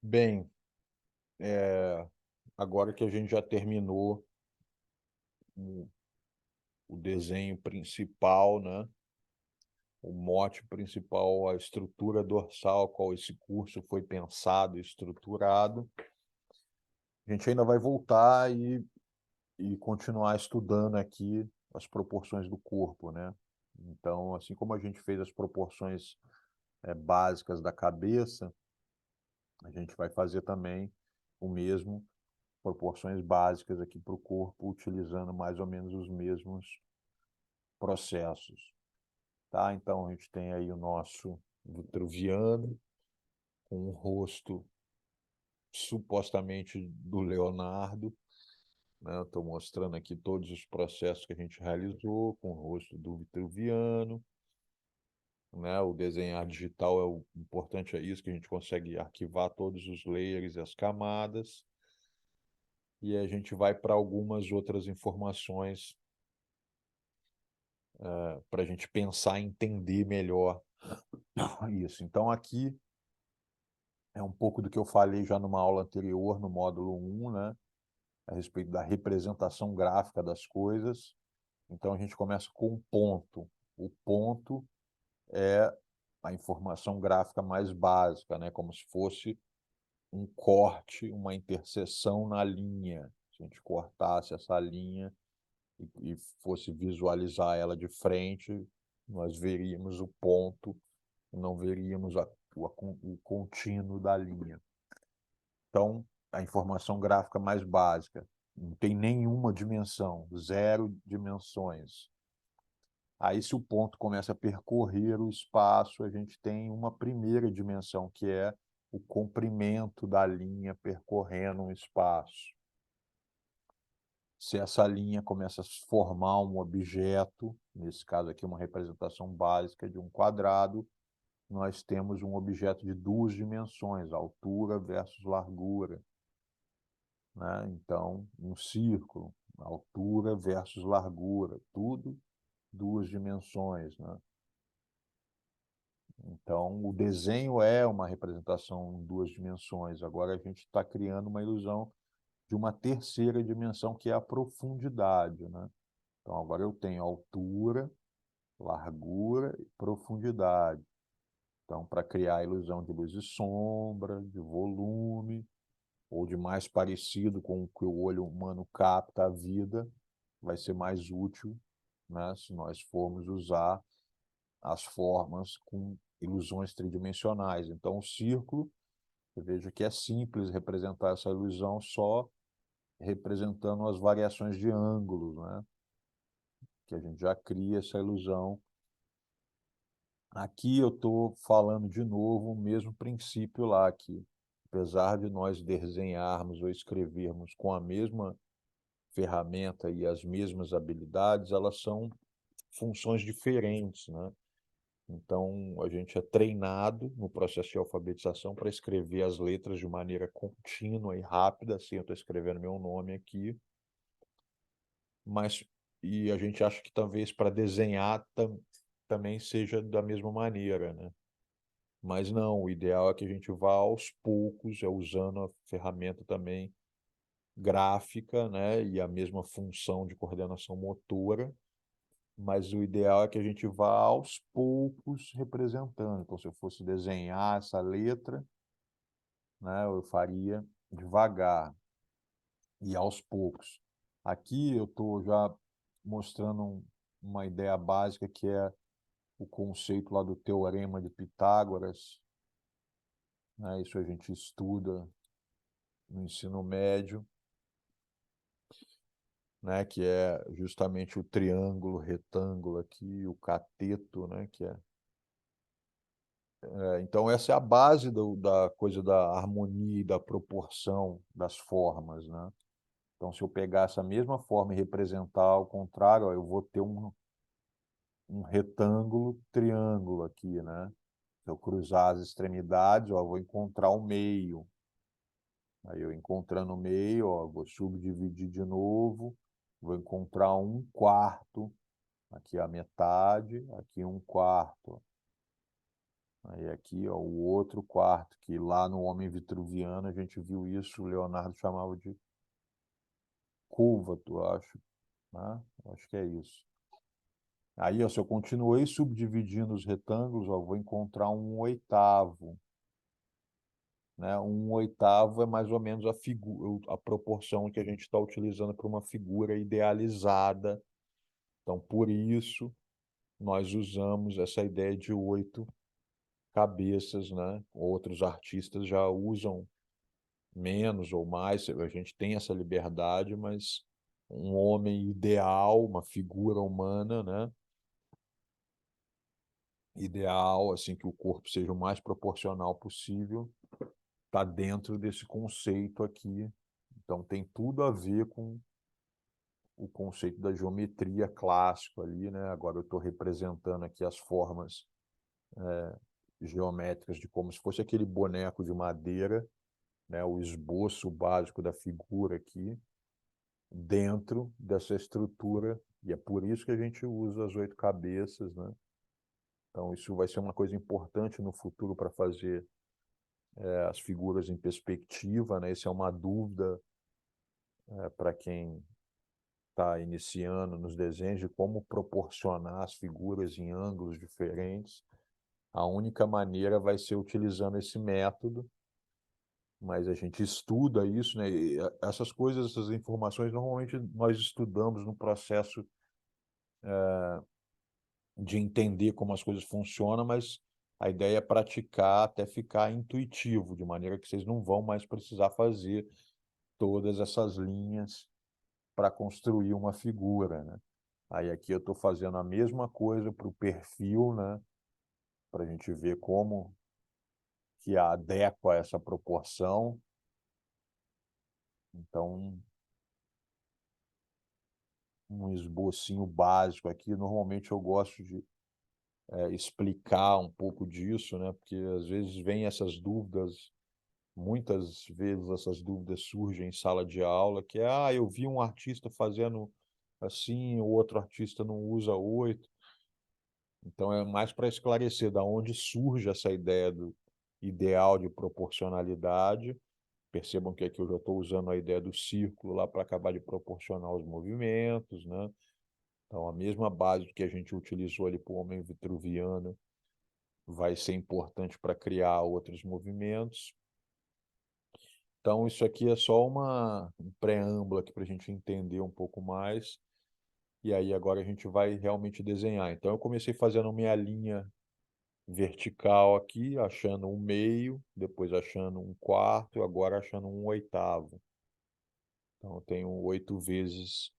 Bem, agora que a gente já terminou o, o desenho principal, né? O mote principal, a estrutura dorsal, qual esse curso foi pensado e estruturado, a gente ainda vai voltar e continuar estudando aqui as proporções do corpo, né? Então, assim como a gente fez as proporções básicas da cabeça, a gente vai fazer também o mesmo, proporções básicas aqui para o corpo, utilizando mais ou menos os mesmos processos, tá? Então a gente tem aí o nosso vitruviano, com o rosto supostamente do Leonardo, né? Eu estou mostrando aqui todos os processos que a gente realizou com o rosto do vitruviano, né? O desenhar digital o importante é isso, que a gente consegue arquivar todos os layers e as camadas, e a gente vai para algumas outras informações para a gente pensar e entender melhor isso. Então, aqui é um pouco do que eu falei já numa aula anterior, no módulo 1, né? A respeito da representação gráfica das coisas. Então, a gente começa com um ponto. O ponto é a informação gráfica mais básica, né? Como se fosse um corte, uma interseção na linha. Se a gente cortasse essa linha e fosse visualizar ela de frente, nós veríamos o ponto, não veríamos o contínuo da linha. Então, a informação gráfica mais básica, não tem nenhuma dimensão, zero dimensões. Aí, se o ponto começa a percorrer o espaço, a gente tem uma primeira dimensão, que é o comprimento da linha percorrendo um espaço. Se essa linha começa a formar um objeto, nesse caso aqui uma representação básica de um quadrado, nós temos um objeto de duas dimensões, altura versus largura, né? Então, um círculo, altura versus largura, tudo duas dimensões, né? Então, o desenho é uma representação em duas dimensões. Agora a gente está criando uma ilusão de uma terceira dimensão, que é a profundidade, né? Então, agora eu tenho altura, largura e profundidade. Então, para criar a ilusão de luz e sombra, de volume, ou de mais parecido com o que o olho humano capta a vida, vai ser mais útil, né, se nós formos usar as formas com ilusões tridimensionais. Então, o círculo, eu vejo que é simples representar essa ilusão só representando as variações de ângulos, né, que a gente já cria essa ilusão. Aqui eu estou falando de novo o mesmo princípio lá, que apesar de nós desenharmos ou escrevermos com a mesma ferramenta e as mesmas habilidades, elas são funções diferentes, né? Então, a gente é treinado no processo de alfabetização para escrever as letras de maneira contínua e rápida, assim, eu estou escrevendo meu nome aqui, mas e a gente acha que talvez para desenhar também seja da mesma maneira, né? Mas não, o ideal é que a gente vá aos poucos, usando a ferramenta também gráfica, né, e a mesma função de coordenação motora, mas o ideal é que a gente vá aos poucos representando. Então, se eu fosse desenhar essa letra, né, eu faria devagar e aos poucos. Aqui eu estou já mostrando uma ideia básica, que é o conceito lá do teorema de Pitágoras, né? Isso a gente estuda no ensino médio, né, que é justamente o triângulo, retângulo aqui, o cateto, né, que é então essa é a base da coisa da harmonia e da proporção das formas, né? Então, se eu pegar essa mesma forma e representar ao contrário, ó, eu vou ter um retângulo, triângulo aqui, né? Se eu cruzar as extremidades, ó, eu vou encontrar o meio. Aí eu encontrando o meio, ó, vou subdividir de novo, vou encontrar um quarto, aqui a metade, aqui um quarto. Aí aqui, ó, o outro quarto, que lá no Homem Vitruviano a gente viu isso, o Leonardo chamava de côvato, acho, né? Acho que é isso. Aí, ó, se eu continuei subdividindo os retângulos, ó, eu vou encontrar um oitavo, né? Um oitavo é mais ou menos a proporção que a gente está utilizando para uma figura idealizada. Então, por isso, nós usamos essa ideia de 8 cabeças, né? Outros artistas já usam menos ou mais, a gente tem essa liberdade, mas um homem ideal, uma figura humana, né? Ideal, assim, que o corpo seja o mais proporcional possível, está dentro desse conceito aqui. Então, tem tudo a ver com o conceito da geometria clássico ali, né? Agora eu estou representando aqui as formas geométricas de como se fosse aquele boneco de madeira, né? O esboço básico da figura aqui, dentro dessa estrutura, e é por isso que a gente usa as 8 cabeças, né? Então, isso vai ser uma coisa importante no futuro para fazer as figuras em perspectiva, né? Isso é uma dúvida para quem está iniciando nos desenhos de como proporcionar as figuras em ângulos diferentes. A única maneira vai ser utilizando esse método, mas a gente estuda isso, né? E essas coisas, essas informações, normalmente nós estudamos no processo de entender como as coisas funcionam, mas a ideia é praticar até ficar intuitivo, de maneira que vocês não vão mais precisar fazer todas essas linhas para construir uma figura, né? Aí aqui eu estou fazendo a mesma coisa para o perfil, né? Para a gente ver como que adequa essa proporção. Então, um esbocinho básico aqui. Normalmente eu gosto de explicar um pouco disso, né? Porque às vezes vem essas dúvidas, muitas vezes essas dúvidas surgem em sala de aula, que é, eu vi um artista fazendo assim, o outro artista não usa 8. Então é mais para esclarecer da onde surge essa ideia do ideal de proporcionalidade. Percebam que aqui eu já estou usando a ideia do círculo lá para acabar de proporcionar os movimentos, né? Então, a mesma base que a gente utilizou ali para o homem vitruviano vai ser importante para criar outros movimentos. Então, isso aqui é só um preâmbulo aqui para a gente entender um pouco mais. E aí, agora a gente vai realmente desenhar. Então, eu comecei fazendo minha linha vertical aqui, achando um meio, depois achando um quarto, e agora achando um oitavo. Então, eu tenho 8 vezes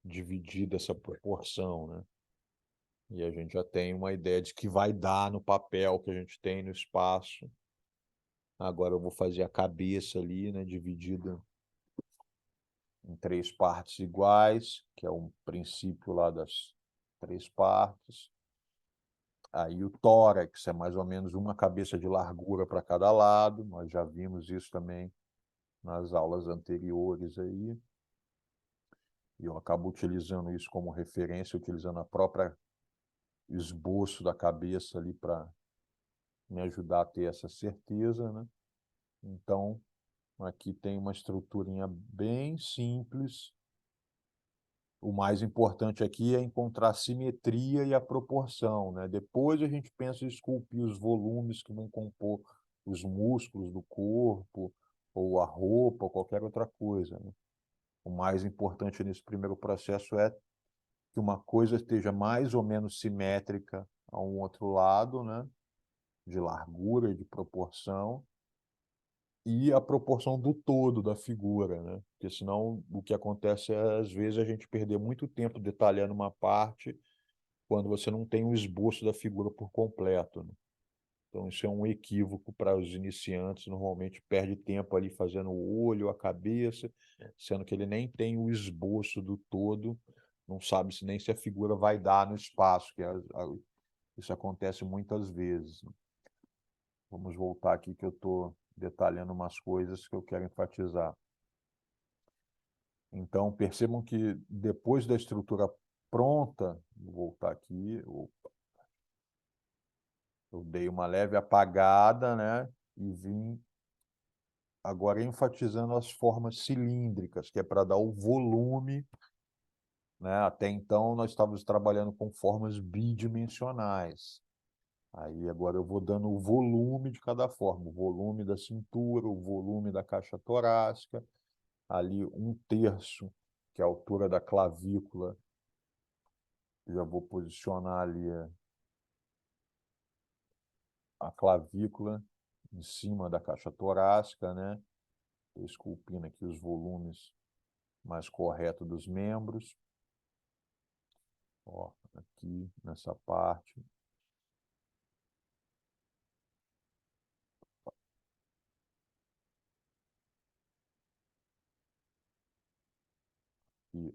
dividida essa proporção, né? E a gente já tem uma ideia de que vai dar no papel que a gente tem no espaço. Agora eu vou fazer a cabeça ali, né, dividida em 3 partes iguais, que é um princípio lá das 3 partes. Aí o tórax é mais ou menos uma cabeça de largura para cada lado. Nós já vimos isso também nas aulas anteriores aí. E eu acabo utilizando isso como referência, utilizando a própria esboço da cabeça ali para me ajudar a ter essa certeza, né? Então, aqui tem uma estruturinha bem simples. O mais importante aqui é encontrar a simetria e a proporção, né? Depois a gente pensa em esculpir os volumes que vão compor os músculos do corpo, ou a roupa, ou qualquer outra coisa, né? O mais importante nesse primeiro processo é que uma coisa esteja mais ou menos simétrica a um outro lado, né? De largura e de proporção, e a proporção do todo da figura, né? Porque senão o que acontece é, às vezes, a gente perder muito tempo detalhando uma parte quando você não tem o esboço da figura por completo, né? Então, isso é um equívoco para os iniciantes. Normalmente perde tempo ali fazendo o olho, a cabeça, sendo que ele nem tem o esboço do todo, não sabe se nem se a figura vai dar no espaço, isso acontece muitas vezes, né? Vamos voltar aqui que eu estou detalhando umas coisas que eu quero enfatizar. Então, percebam que depois da estrutura pronta, vou voltar aqui, eu Eu dei uma leve apagada, né? E vim agora enfatizando as formas cilíndricas, que é para dar o volume, né? Até então nós estávamos trabalhando com formas bidimensionais. Aí agora eu vou dando o volume de cada forma, o volume da cintura, o volume da caixa torácica, ali 1/3, que é a altura da clavícula. Já vou posicionar ali a clavícula em cima da caixa torácica, né? Estou esculpindo aqui os volumes mais corretos dos membros. Ó, aqui nessa parte. E,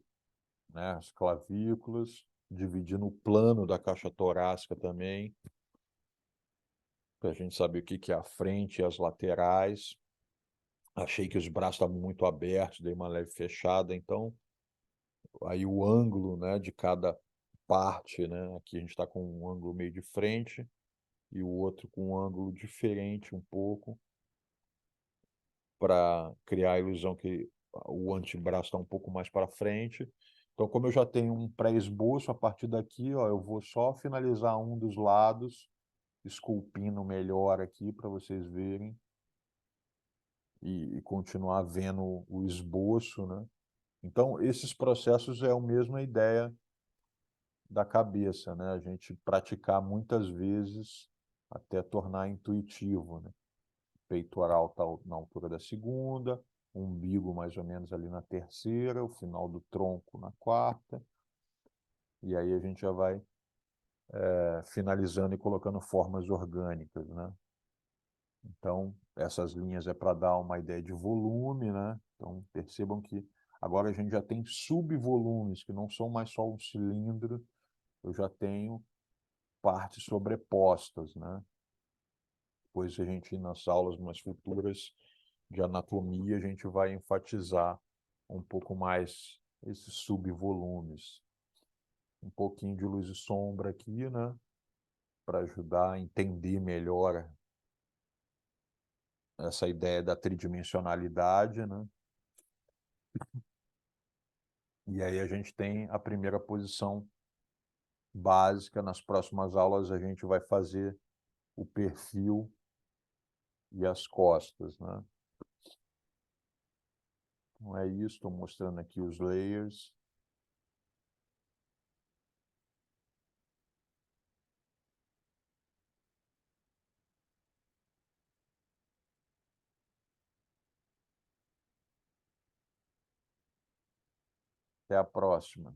né, as clavículas, dividindo o plano da caixa torácica também, para a gente saber o que que é a frente e as laterais. Achei que os braços estavam muito abertos, dei uma leve fechada, então aí o ângulo, né, de cada parte, né, aqui a gente está com um ângulo meio de frente e o outro com um ângulo diferente um pouco, para criar a ilusão que o antebraço está um pouco mais para frente. Então, como eu já tenho um pré-esboço, a partir daqui, ó, eu vou só finalizar um dos lados, esculpindo melhor aqui para vocês verem e continuar vendo o esboço, né? Então, esses processos é a mesma ideia da cabeça, né? A gente praticar muitas vezes até tornar intuitivo, né? Peitoral está na altura da segunda, umbigo mais ou menos ali na terceira, o final do tronco na quarta, e aí a gente já vai finalizando e colocando formas orgânicas, né? Então, essas linhas é para dar uma ideia de volume, né? Então, percebam que agora a gente já tem subvolumes, que não são mais só um cilindro, eu já tenho partes sobrepostas, né? Depois a gente, nas aulas mais futuras de anatomia, a gente vai enfatizar um pouco mais esses subvolumes. Um pouquinho de luz e sombra aqui, né? Para ajudar a entender melhor essa ideia da tridimensionalidade, né? E aí a gente tem a primeira posição básica. Nas próximas aulas a gente vai fazer o perfil e as costas, né? Então é isso, estou mostrando aqui os layers. Até a próxima.